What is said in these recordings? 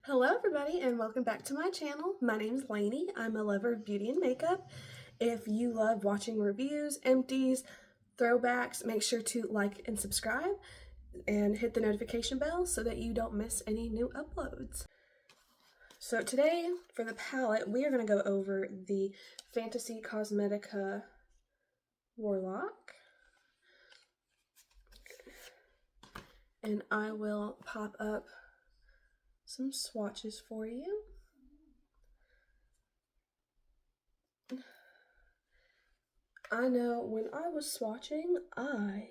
Hello everybody and welcome back to my channel. My name is Lainey. I'm a lover of beauty and makeup. If you love watching reviews, empties, throwbacks, make sure to like and subscribe and hit the notification bell so that you don't miss any new uploads. So today for the palette, we are going to go over the Fantasy Cosmetica Warlock. And I will pop up some swatches for you. I know when I was swatching, I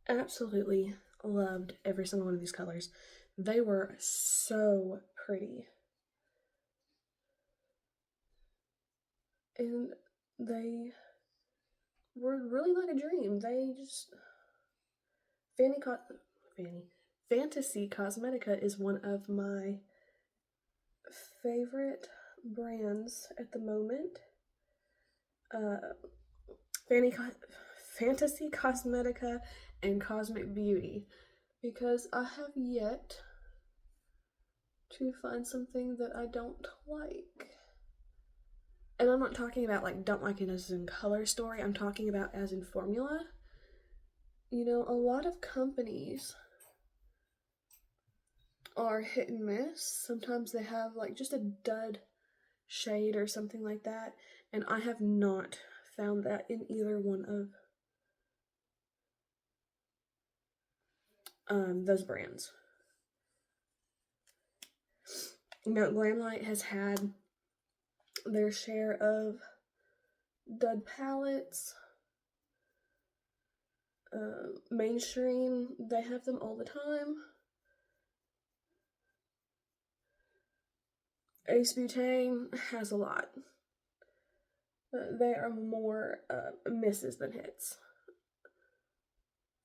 absolutely loved every single one of these colors. They were so pretty. And they were really like a dream. They just... Fantasy Cosmetica is one of my favorite brands at the moment. Fantasy Cosmetica and Cosmic Beauty, because I have yet to find something that I don't like. And I'm not talking about like don't like it as in color story, I'm talking about as in formula. You know, a lot of companies are hit and miss. Sometimes they have like just a dud shade or something like that, and I have not found that in either one of those brands. You know, Glamlight has had their share of dud palettes. Mainstream, they have them all the time. Ace Butane has a lot. They are more misses than hits.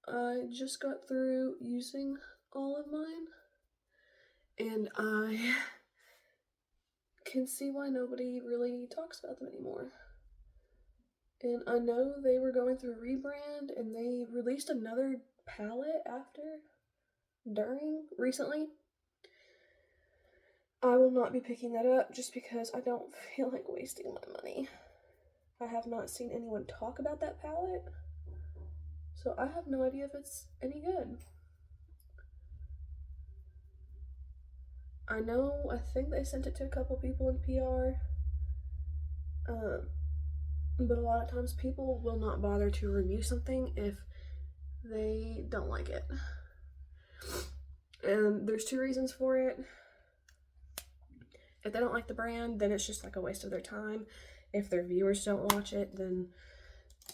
I just got through using all of mine, and I can see why nobody really talks about them anymore. And I know they were going through a rebrand, and they released another palette recently. I will not be picking that up just because I don't feel like wasting my money. I have not seen anyone talk about that palette, so I have no idea if it's any good. I think they sent it to a couple people in PR, but a lot of times people will not bother to review something if they don't like it. And there's two reasons for it. If they don't like the brand, then it's just like a waste of their time. If their viewers don't watch it, then,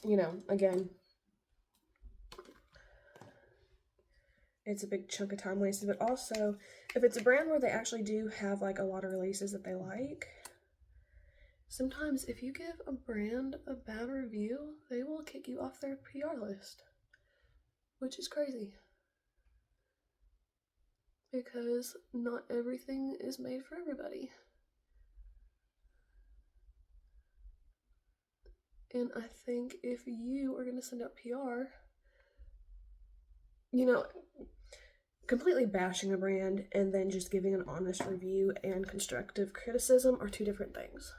you know, again, it's a big chunk of time wasted. But also, if it's a brand where they actually do have like a lot of releases that they like, sometimes if you give a brand a bad review, they will kick you off their PR list, which is crazy. Because not everything is made for everybody. And I think if you are going to send out PR, you know, completely bashing a brand and then just giving an honest review and constructive criticism are two different things.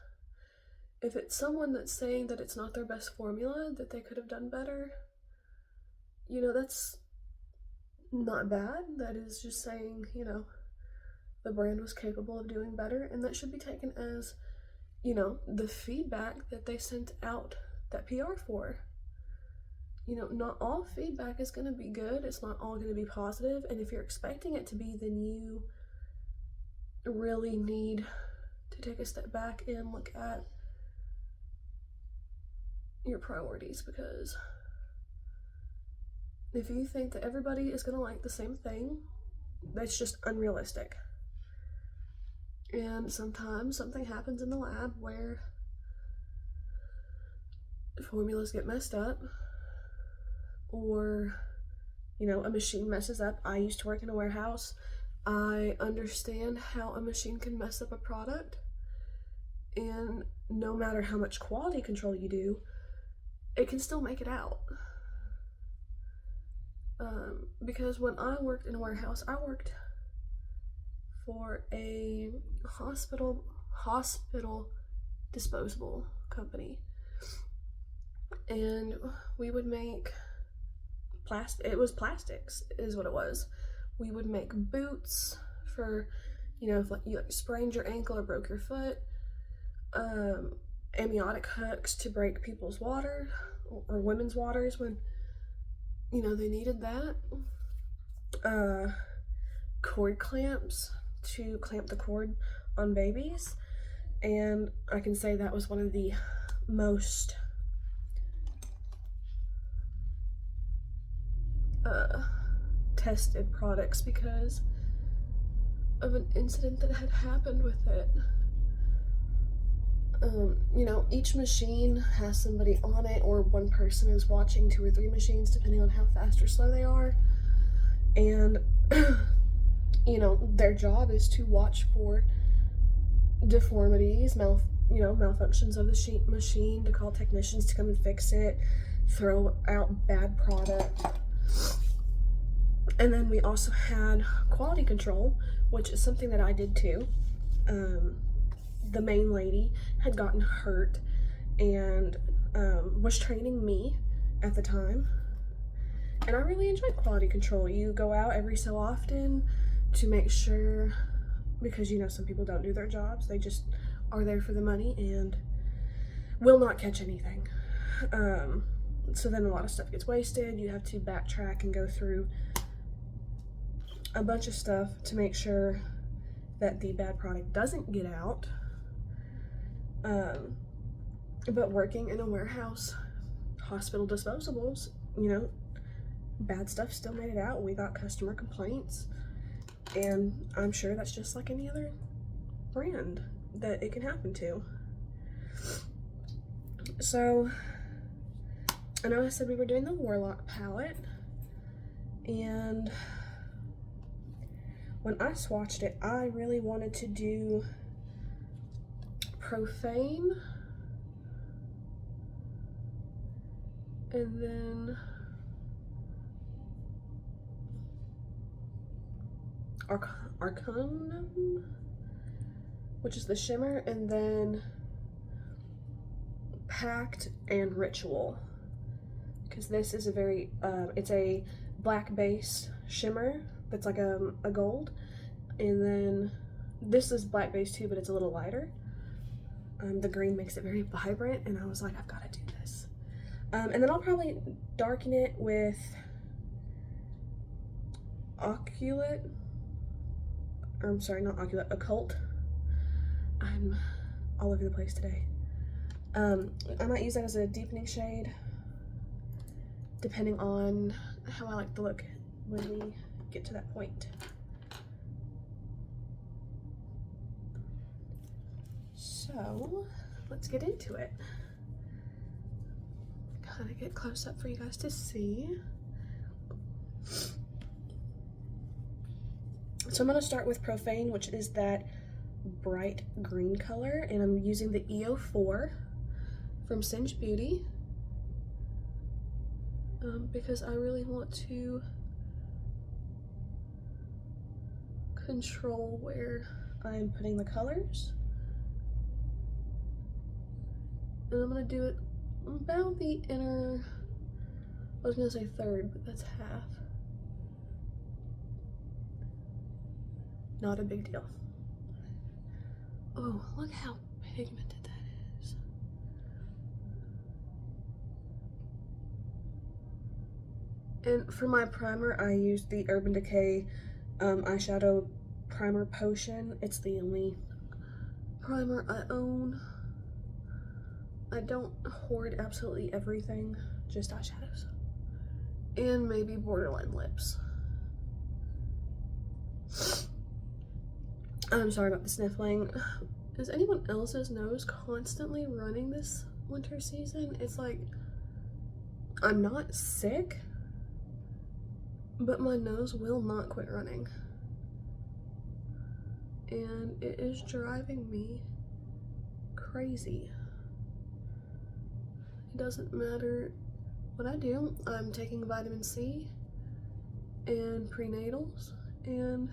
If it's someone that's saying that it's not their best formula, that they could have done better, you know, that's not bad. That is just saying, you know, the brand was capable of doing better, and that should be taken as, you know, the feedback that they sent out that PR for. You know, not all feedback is going to be good. It's not all going to be positive, and if you're expecting it to be, then you really need to take a step back and look at your priorities, because if you think that everybody is going to like the same thing, that's just unrealistic. And sometimes something happens in the lab where formulas get messed up, or, you know, a machine messes up. I used to work in a warehouse. I understand how a machine can mess up a product, and no matter how much quality control you do, it can still make it out. Because when I worked in a warehouse, I worked for a hospital disposable company, and we would make it was plastics is what it was. We would make boots for, you know, if like you like sprained your ankle or broke your foot, amniotic hooks to break people's water or women's waters when, you know, they needed that, cord clamps to clamp the cord on babies. And I can say that was one of the most tested products because of an incident that had happened with it. You know, each machine has somebody on it, or one person is watching 2 or 3 machines depending on how fast or slow they are, and you know, their job is to watch for deformities, malfunctions of the machine, to call technicians to come and fix it, throw out bad product. And then we also had quality control, which is something that I did too. The main lady had gotten hurt and was training me at the time. And I really enjoyed quality control. You go out every so often to make sure, because, you know, some people don't do their jobs. They just are there for the money and will not catch anything. So then a lot of stuff gets wasted. You have to backtrack and go through a bunch of stuff to make sure that the bad product doesn't get out. But working in a warehouse, hospital disposables, you know, bad stuff still made it out. We got customer complaints, and I'm sure that's just like any other brand that it can happen to. So I know I said we were doing the Warlock palette, and when I swatched it, I really wanted to do Profane, and then Arcanum, which is the shimmer, and then Pact and Ritual, because this is a very it's a black base shimmer that's like a gold, and then this is black base too, but it's a little lighter. The green makes it very vibrant, and I was like, I've got to do this. And then I'll probably darken it with Occult. I'm all over the place today. I might use that as a deepening shade, depending on how I like the look when we get to that point. So let's get into it. Kind of get close up for you guys to see. So I'm going to start with Profane, which is that bright green color, and I'm using the EO4 from Singe Beauty because I really want to control where I'm putting the colors. And I'm going to do it about the inner, I was going to say third, but that's half. Not a big deal. Oh, look how pigmented that is. And for my primer, I used the Urban Decay eyeshadow primer potion. It's the only primer I own. I don't hoard absolutely everything, just eyeshadows. And maybe borderline lips. I'm sorry about the sniffling. Is anyone else's nose constantly running this winter season? It's like, I'm not sick, but my nose will not quit running. And it is driving me crazy. It doesn't matter what I do. I'm taking vitamin C and prenatals, and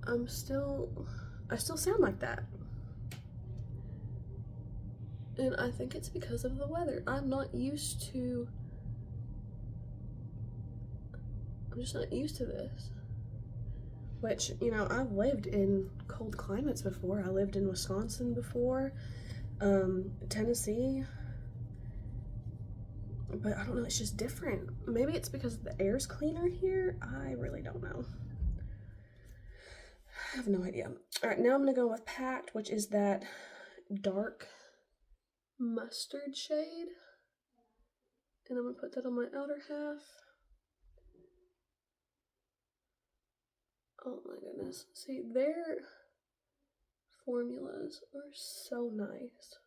I still sound like that. And I think it's because of the weather. I'm just not used to this. Which, you know, I've lived in cold climates before. I lived in Wisconsin before, Tennessee. But I don't know, it's just different. Maybe it's because the air's cleaner here. I really don't know. I have no idea. All right, now I'm gonna go with Packed, which is that dark mustard shade. And I'm gonna put that on my outer half. Oh my goodness. See, their formulas are so nice.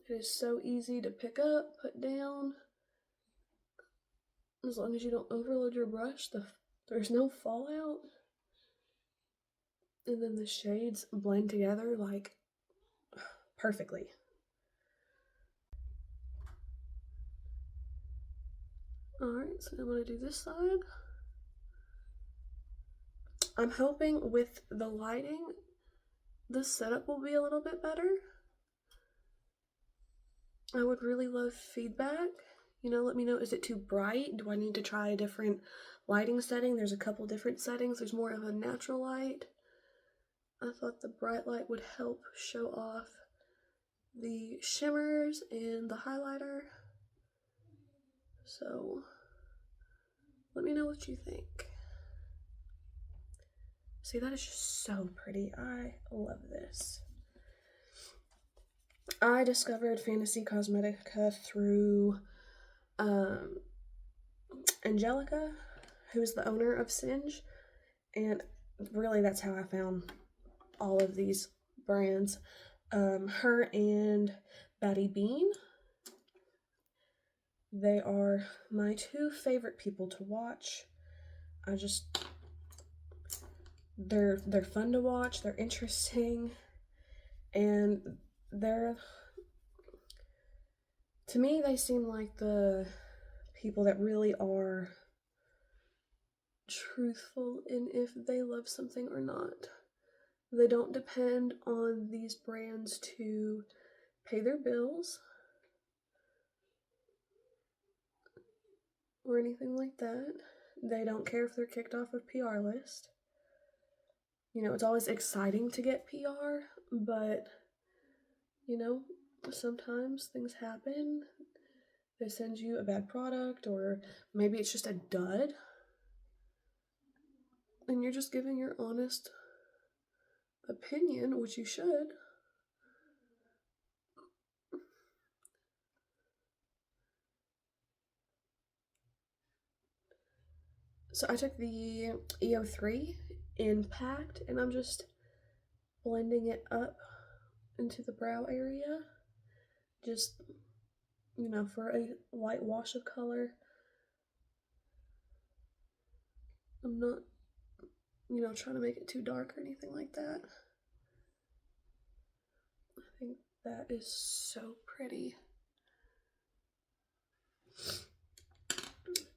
It is so easy to pick up, put down. As long as you don't overload your brush, there's no fallout. And then the shades blend together like perfectly. Alright, so I'm gonna do this side. I'm hoping with the lighting, the setup will be a little bit better. I would really love feedback. You know, let me know, is it too bright? Do I need to try a different lighting setting? There's a couple different settings. There's more of a natural light. I thought the bright light would help show off the shimmers and the highlighter. So, let me know what you think. See, that is just so pretty. I love this. I discovered Fantasy Cosmetica through Angelica, who is the owner of Singe, and really that's how I found all of these brands. Her and Batty Bean, they are my two favorite people to watch. They're fun to watch, they're interesting, and to me, they seem like the people that really are truthful in if they love something or not. They don't depend on these brands to pay their bills or anything like that. They don't care if they're kicked off of PR list. You know, it's always exciting to get PR, but, you know, sometimes things happen. They send you a bad product, or maybe it's just a dud. And you're just giving your honest opinion, which you should. So I took the EO3 in Packed, and I'm just blending it up into the brow area. Just, you know, for a light wash of color. I'm not, you know, trying to make it too dark or anything like that. I think that is so pretty.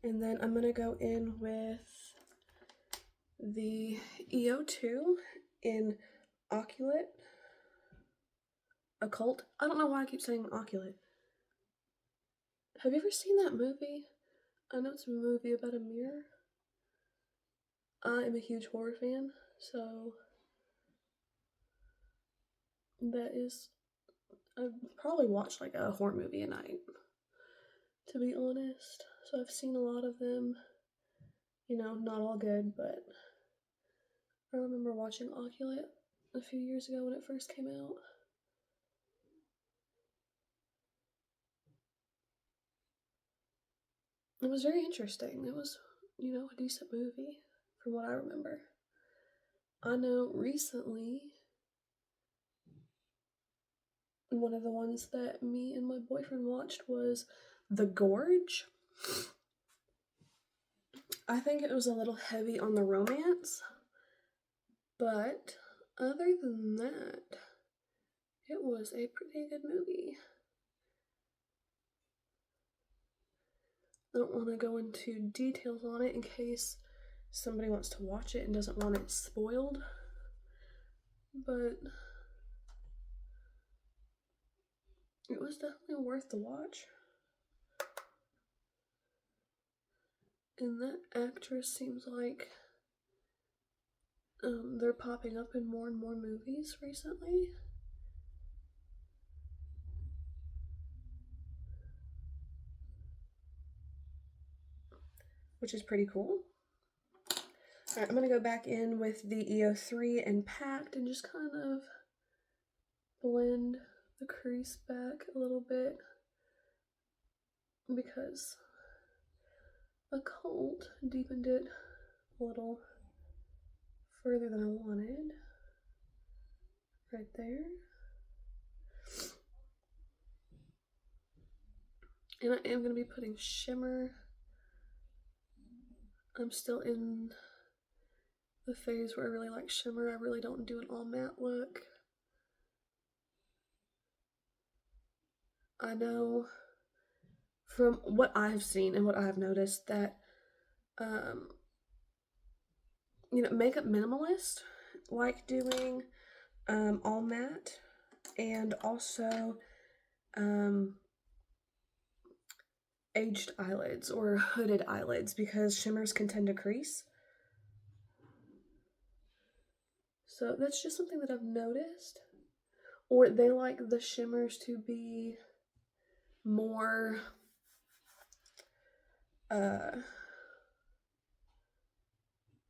And then I'm gonna go in with the EO2 in Occult. I don't know why I keep saying Occult. Have you ever seen that movie? I know it's a movie about a mirror. I am a huge horror fan, so I've probably watched like a horror movie a night, to be honest. So I've seen a lot of them, you know, not all good, but I remember watching Occult a few years ago when it first came out. It was very interesting. It was, you know, a decent movie from what I remember. I know recently, one of the ones that me and my boyfriend watched was The Gorge. I think it was a little heavy on the romance, but other than that, it was a pretty good movie. I don't want to go into details on it in case somebody wants to watch it and doesn't want it spoiled. But it was definitely worth the watch. And that actress seems like they're popping up in more and more movies recently. Which is pretty cool. Alright, I'm going to go back in with the EO3 and Packed and just kind of blend the crease back a little bit, because Occult deepened it a little further than I wanted. Right there. And I am going to be putting shimmer. I'm still in the phase where I really like shimmer. I really don't do an all matte look. I know from what I've seen and what I've noticed that, you know, makeup minimalists like doing all matte and also aged eyelids or hooded eyelids, because shimmers can tend to crease. So that's just something that I've noticed. Or they like the shimmers to be more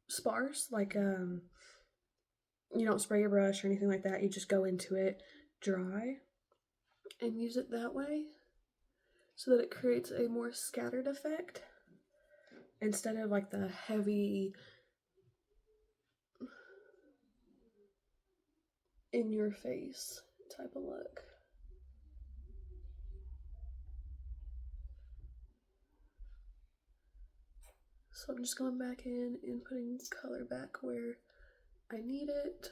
sparse, like you don't spray your brush or anything like that. You just go into it dry and use it that way, so that it creates a more scattered effect instead of like the heavy in your face type of look. So I'm just going back in and putting color back where I need it.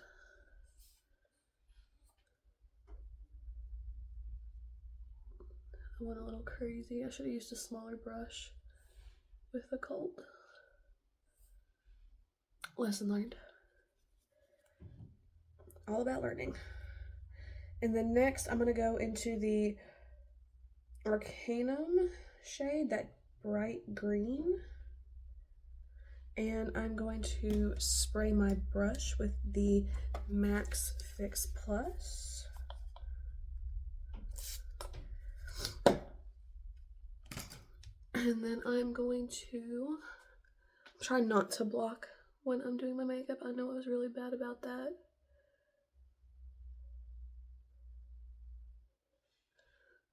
I went a little crazy. I should have used a smaller brush with the Cult. Lesson learned. All about learning. And then next I'm going to go into the Arcanum shade, that bright green. And I'm going to spray my brush with the Max Fix Plus. And then I'm going to try not to block when I'm doing my makeup. I know I was really bad about that.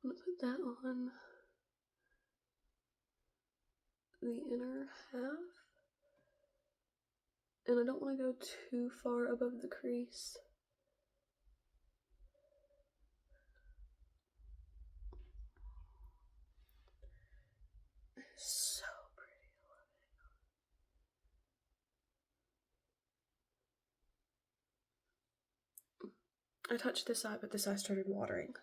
I'm going to put that on the inner half. And I don't want to go too far above the crease. So pretty, I love it. I touched this eye, but this eye started watering.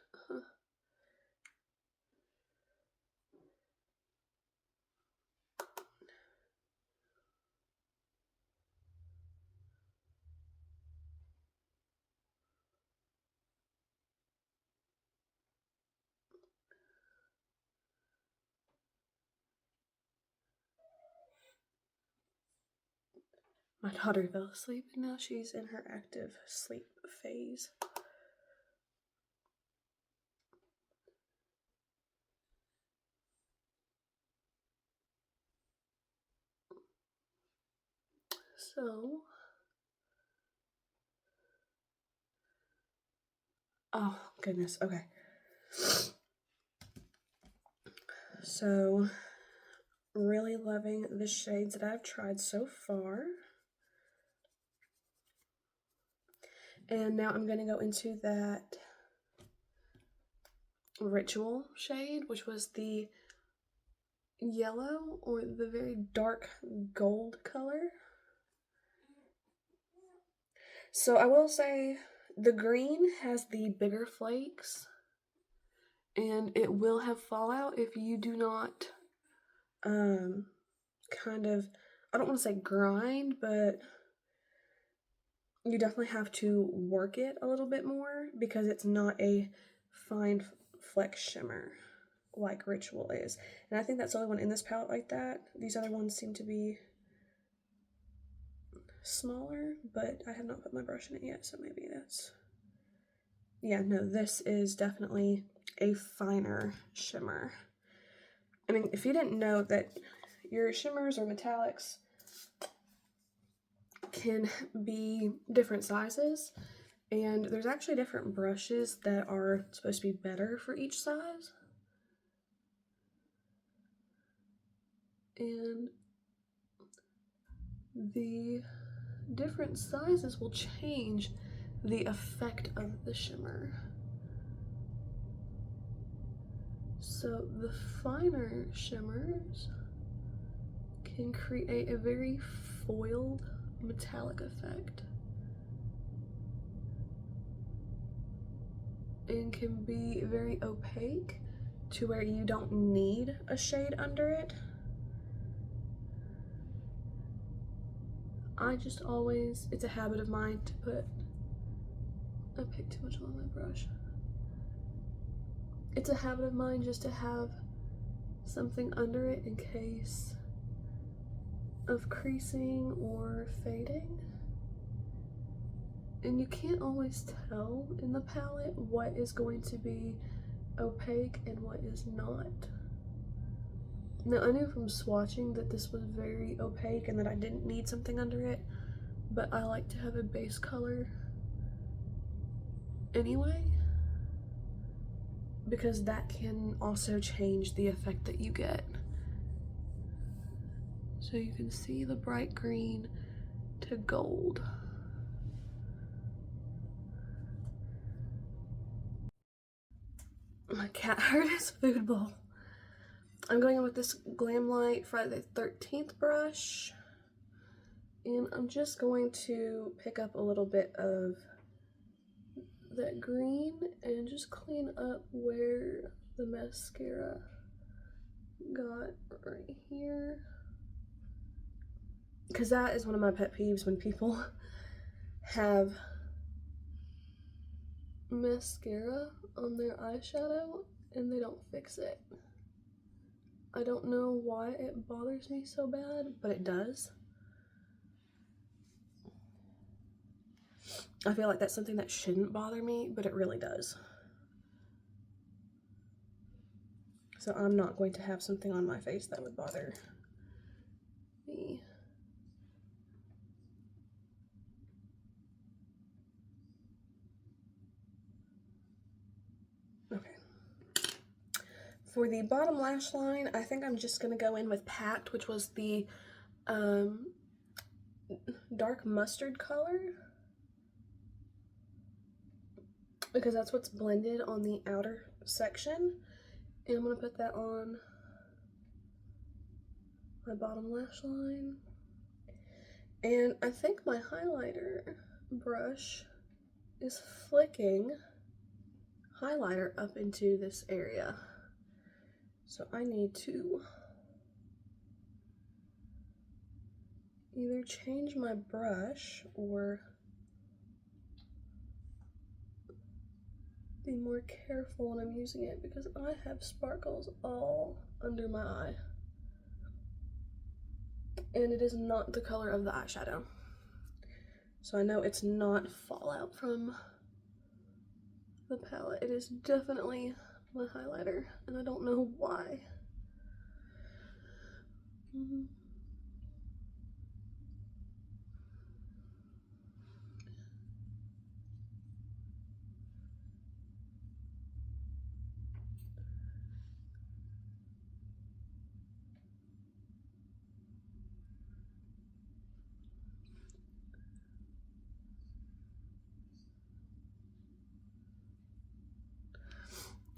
My daughter fell asleep and now she's in her active sleep phase. So, oh goodness, okay. So, really loving the shades that I've tried so far. And now I'm going to go into that Ritual shade, which was the yellow or the very dark gold color. So I will say the green has the bigger flakes and it will have fallout if you do not kind of I don't want to say grind, but you definitely have to work it a little bit more because it's not a fine flex shimmer like Ritual is. And I think that's the only one in this palette like that. These other ones seem to be smaller, but I have not put my brush in it yet, so maybe that's... Yeah, no, this is definitely a finer shimmer. I mean, if you didn't know that your shimmers or metallics can be different sizes, and there's actually different brushes that are supposed to be better for each size. And the different sizes will change the effect of the shimmer. So the finer shimmers can create a very foiled metallic effect and can be very opaque to where you don't need a shade under it. I just always, it's a habit of mine to put, I picked too much on my brush. It's a habit of mine just to have something under it in case of creasing or fading. And you can't always tell in the palette what is going to be opaque and what is not. Now, I knew from swatching that this was very opaque and that I didn't need something under it, but I like to have a base color anyway, because that can also change the effect that you get. So you can see the bright green to gold. My cat heard his food bowl. I'm going in with this Glam Light Friday the 13th brush, and I'm just going to pick up a little bit of that green and just clean up where the mascara got right here, because that is one of my pet peeves when people have mascara on their eyeshadow and they don't fix it. I don't know why it bothers me so bad, but it does. I feel like that's something that shouldn't bother me, but it really does. So I'm not going to have something on my face that would bother me. Okay. For the bottom lash line, I think I'm just going to go in with Packed, which was the dark mustard color, because that's what's blended on the outer section. And I'm going to put that on my bottom lash line. And I think my highlighter brush is flicking highlighter up into this area. So I need to either change my brush or be more careful when I'm using it, because I have sparkles all under my eye. And it is not the color of the eyeshadow. So I know it's not fallout from the palette. It is definitely my highlighter, and I don't know why.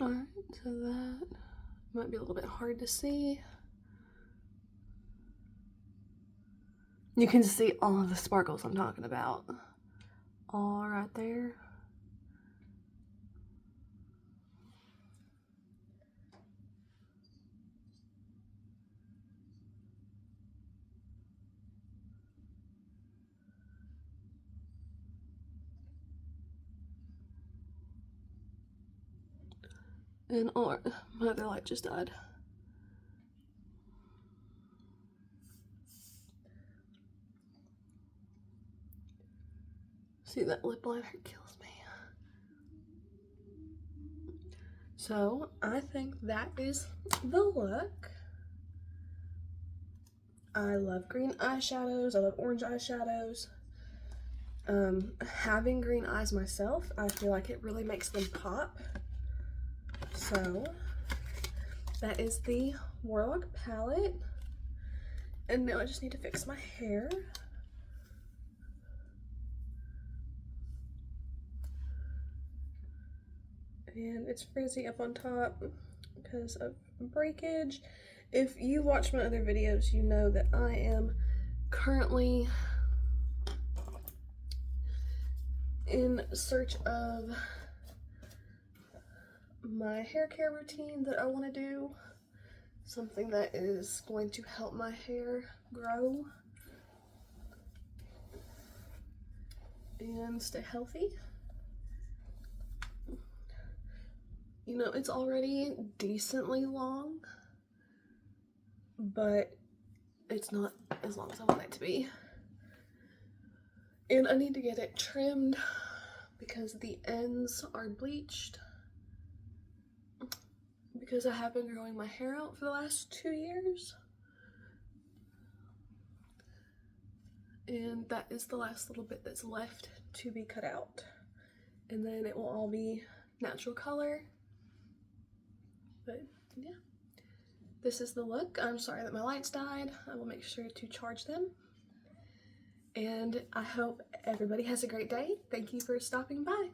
Alright, so that might be a little bit hard to see. You can see all of the sparkles I'm talking about. All right there. And my other light just died. See, that lip liner kills me. So I think that is the look. I love green eyeshadows. I love orange eyeshadows. Having green eyes myself, I feel like it really makes them pop. So that is the Warlock palette. And now I just need to fix my hair. And it's frizzy up on top because of breakage. If you watch my other videos, you know that I am currently in search of my hair care routine that I want to do. Something that is going to help my hair grow and stay healthy. You know, it's already decently long, but it's not as long as I want it to be. And I need to get it trimmed because the ends are bleached, because I have been growing my hair out for the last 2 years. And that is the last little bit that's left to be cut out. And then it will all be natural color. But yeah, this is the look. I'm sorry that my lights died. I will make sure to charge them. And I hope everybody has a great day. Thank you for stopping by.